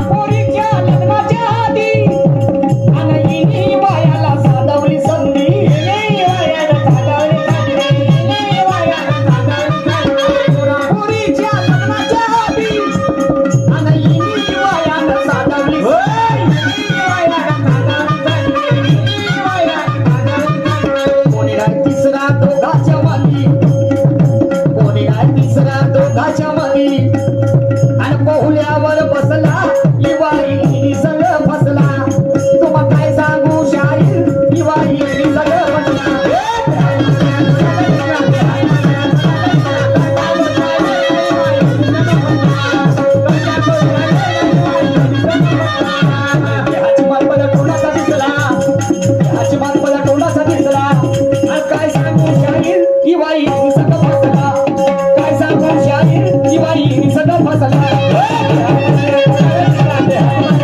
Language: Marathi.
पोरीच्या लग्नाच्या आधी आणि हिने वयाला साधवली संधी हिने वयाला साधवली संधी हिने वयाला साधवली संधी पोरीच्या लग्नाच्या आधी आणि हिने वयाला साधवली हिने वयाला साधवली संधी हिने वयाला साधवली संधी कोणी नाही तिसरा दोघाच्या मधी कोणी नाही तिसरा दोघाच्या मधी आणि पोहल्यावर बसला